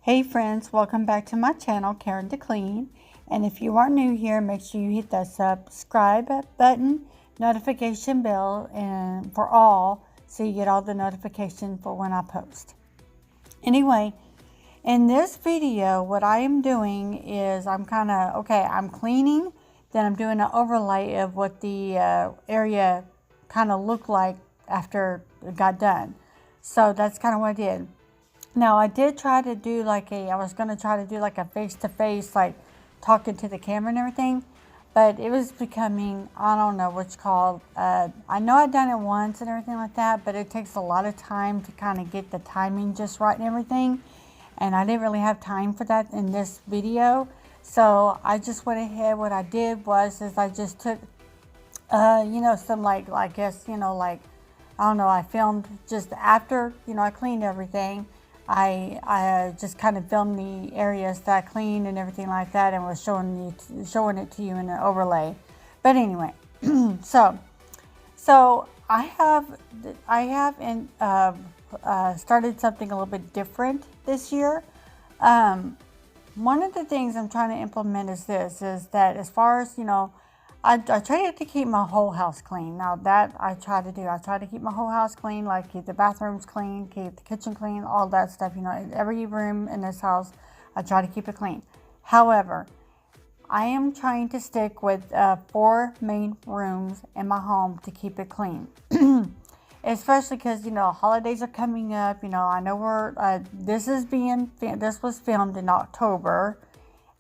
Hey friends, welcome back to my channel, Karen to Clean. And if you are new here, make sure you hit that subscribe button, notification bell, and for all, so you get all the notifications for when I post. Anyway, in this video, what I am doing is I'm cleaning, then I'm doing an overlay of what the area kind of looked like after it got done. So that's kind of what I did. Now, I did try to do I was going to try to do like a face-to-face, like talking to the camera and everything, but it was becoming, I don't know what's called, I know I've done it once and everything like that, but it takes a lot of time to kind of get the timing just right and everything, and I didn't really have time for that in this video, so I just went ahead. What I did was I just took, some I don't know, I filmed just after, I cleaned everything. I just kind of filmed the areas that I cleaned and everything like that, and was showing it to you in an overlay. But anyway, so I have started something a little bit different this year. One of the things I'm trying to implement is that as far as I try to keep my whole house clean. Now that I try to do. I try to keep my whole house clean, like keep the bathrooms clean, keep the kitchen clean, all that stuff. Every room in this house, I try to keep it clean. However, I am trying to stick with 4 main rooms in my home to keep it clean. Especially because, holidays are coming up. I know this was filmed in October.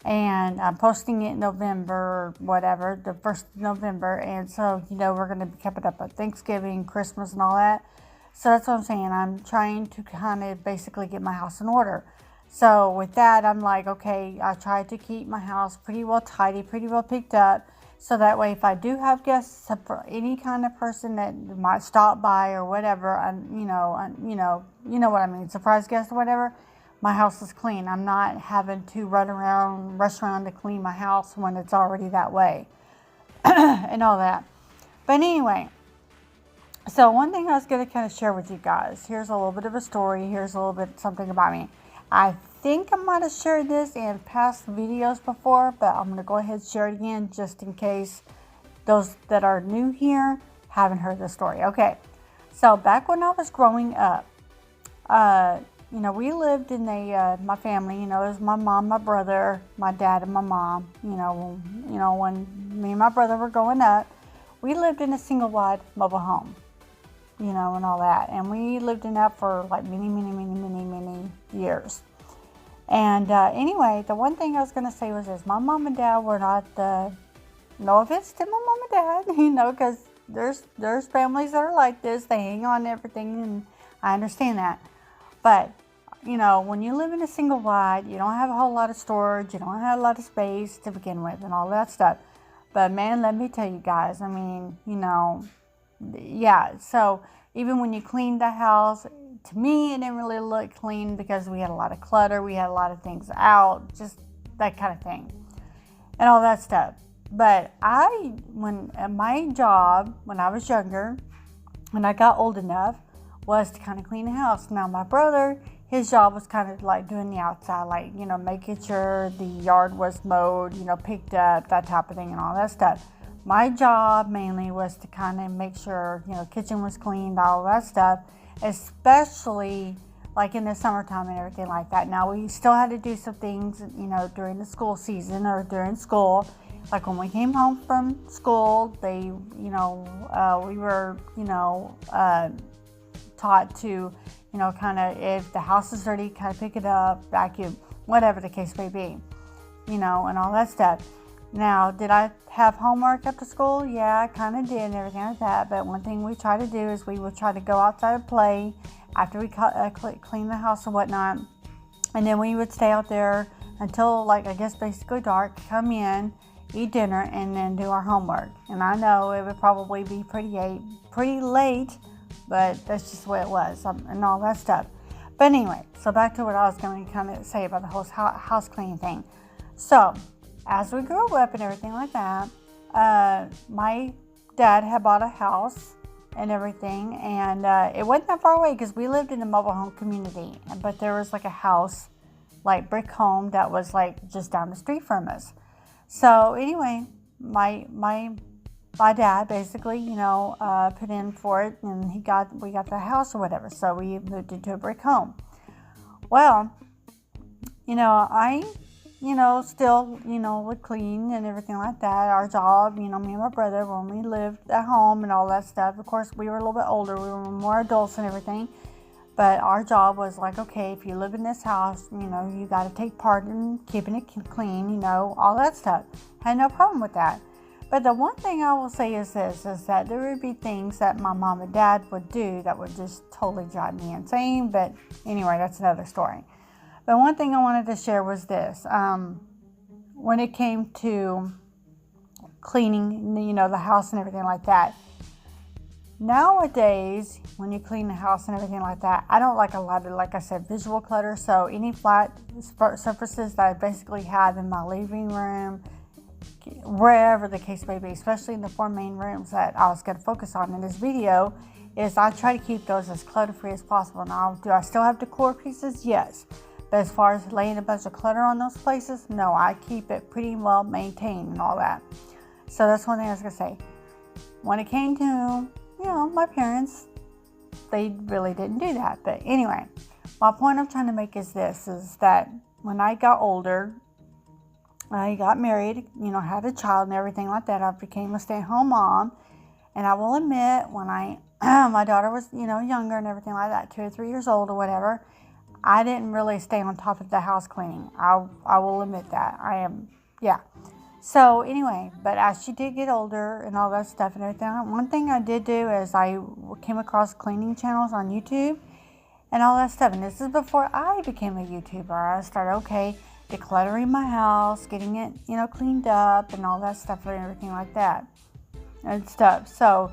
And I'm posting it in November or whatever, the 1st of November. And so, we're going to be keeping up at Thanksgiving, Christmas, and all that. So that's what I'm saying. I'm trying to kind of basically get my house in order. So with that, I'm like, okay, I try to keep my house pretty well tidy, pretty well picked up. So that way, if I do have guests, any kind of person that might stop by or whatever, you know what I mean, surprise guest or whatever, my house is clean. I'm not having to rush around to clean my house when it's already that way and all that. But anyway, so one thing I was going to kind of share with you guys. Here's a little bit of a story. Here's a little bit something about me. I think I might have shared this in past videos before, but I'm going to go ahead and share it again just in case those that are new here haven't heard the story. Okay, so back when I was growing up, we lived in my family, it was my mom, my brother, my dad, and my mom. When me and my brother were growing up, we lived in a single wide mobile home, and all that. And we lived in that for like many years. And anyway, the one thing I was going to say was this. My mom and dad were not no offense to my mom and dad, because there's families that are like this. They hang on to everything, and I understand that. But, when you live in a single wide, you don't have a whole lot of storage, you don't have a lot of space to begin with and all that stuff. But man, let me tell you guys, yeah. So even when you clean the house, to me, it didn't really look clean because we had a lot of clutter, we had a lot of things out, just that kind of thing and all that stuff. But my job when I was younger, when I got old enough, was to kind of clean the house. Now my brother, his job was kind of like doing the outside, like, making sure the yard was mowed, picked up, that type of thing and all that stuff. My job mainly was to kind of make sure, kitchen was cleaned, all that stuff, especially like in the summertime and everything like that. Now we still had to do some things, during the school season or during school. Like when we came home from school, we were, taught to, kind of, if the house is dirty, kind of pick it up, vacuum, whatever the case may be, and all that stuff. Now, did I have homework after school? Yeah, I kind of did and everything like that. But one thing we try to do is we would try to go outside and play after we clean the house and whatnot. And then we would stay out there until, basically dark, come in, eat dinner, and then do our homework. And I know it would probably be pretty late, but that's just the way it was, and all that stuff. But anyway, so back to what I was going to kind of say about the whole house cleaning thing. So, as we grew up and everything like that, my dad had bought a house and everything, and it wasn't that far away because we lived in a mobile home community, but there was like a house like brick home that was like just down the street from us. So anyway, my dad basically, put in for it, and we got the house or whatever. So we moved into a brick home. Well, I, still, would clean and everything like that. Our job, me and my brother, when we lived at home and all that stuff. Of course, we were a little bit older. We were more adults and everything. But our job was like, okay, if you live in this house, you got to take part in keeping it clean, all that stuff. Had no problem with that. But the one thing I will say is this, is that there would be things that my mom and dad would do that would just totally drive me insane. But anyway, that's another story. But one thing I wanted to share was this. When it came to cleaning, the house and everything like that. Nowadays, when you clean the house and everything like that, I don't like a lot of, like I said, visual clutter. So any flat surfaces that I basically have in my living room, wherever the case may be, especially in the 4 main rooms that I was going to focus on in this video, is I try to keep those as clutter-free as possible. Now, do I still have decor pieces? Yes. But as far as laying a bunch of clutter on those places, no, I keep it pretty well maintained and all that. So that's one thing I was going to say. When it came to, my parents, they really didn't do that. But anyway, my point I'm trying to make is this, is that when I got older, I got married, had a child and everything like that. I became a stay-at-home mom. And I will admit, when my daughter was, younger and everything like that, 2 or 3 years old or whatever, I didn't really stay on top of the house cleaning. I will admit that. So anyway, but as she did get older and all that stuff and everything, one thing I did do is I came across cleaning channels on YouTube and all that stuff. And this is before I became a YouTuber. I started, decluttering my house, getting it, cleaned up and all that stuff and everything like that and stuff. So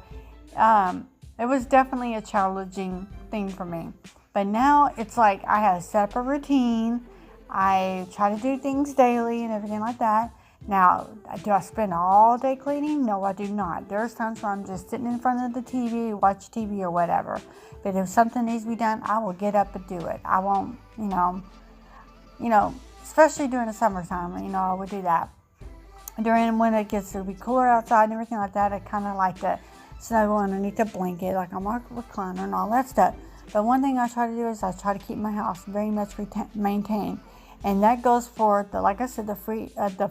it was definitely a challenging thing for me. But now it's like I have set up a routine. I try to do things daily and everything like that. Now, do I spend all day cleaning? No, I do not. There's times where I'm just sitting in front of the TV, watch TV or whatever. But if something needs to be done, I will get up and do it. I won't, especially during the summertime, I would do that. During when it gets to be cooler outside and everything like that, I kind of like to snuggle underneath a blanket, like I'm a recliner and all that stuff. But one thing I try to do is I try to keep my house very much maintained. And that goes for, like I said, the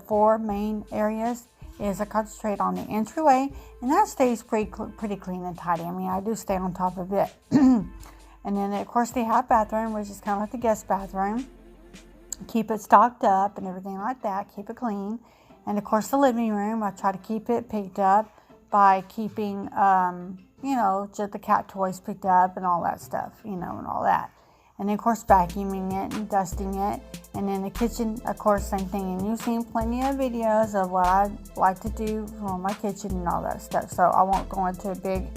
4 main areas is I concentrate on the entryway. And that stays pretty clean and tidy. I mean, I do stay on top of it. And then, of course, the half bathroom, which is kind of like the guest bathroom. Keep it stocked up and everything like that. Keep it clean. And, of course, the living room, I try to keep it picked up by keeping, just the cat toys picked up and all that stuff, and all that. And then, of course, vacuuming it and dusting it. And then the kitchen, of course, same thing. And you've seen plenty of videos of what I like to do for my kitchen and all that stuff. So I won't go into a big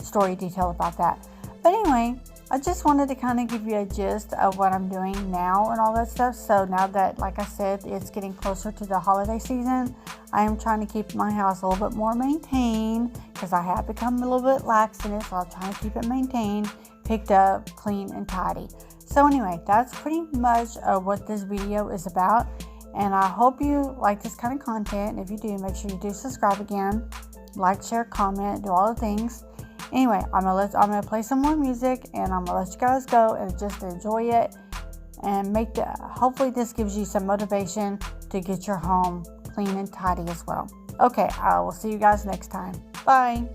story detail about that. But anyway, I just wanted to kind of give you a gist of what I'm doing now and all that stuff. So now that, like I said, it's getting closer to the holiday season, I am trying to keep my house a little bit more maintained because I have become a little bit lax in it. So I'm trying to keep it maintained, picked up, clean, and tidy. So anyway, that's pretty much what this video is about. And I hope you like this kind of content. If you do, make sure you do subscribe again. Like, share, comment, do all the things. Anyway, I'm gonna play some more music and I'm gonna let you guys go and just enjoy it and hopefully this gives you some motivation to get your home clean and tidy as well. Okay, I will see you guys next time. Bye.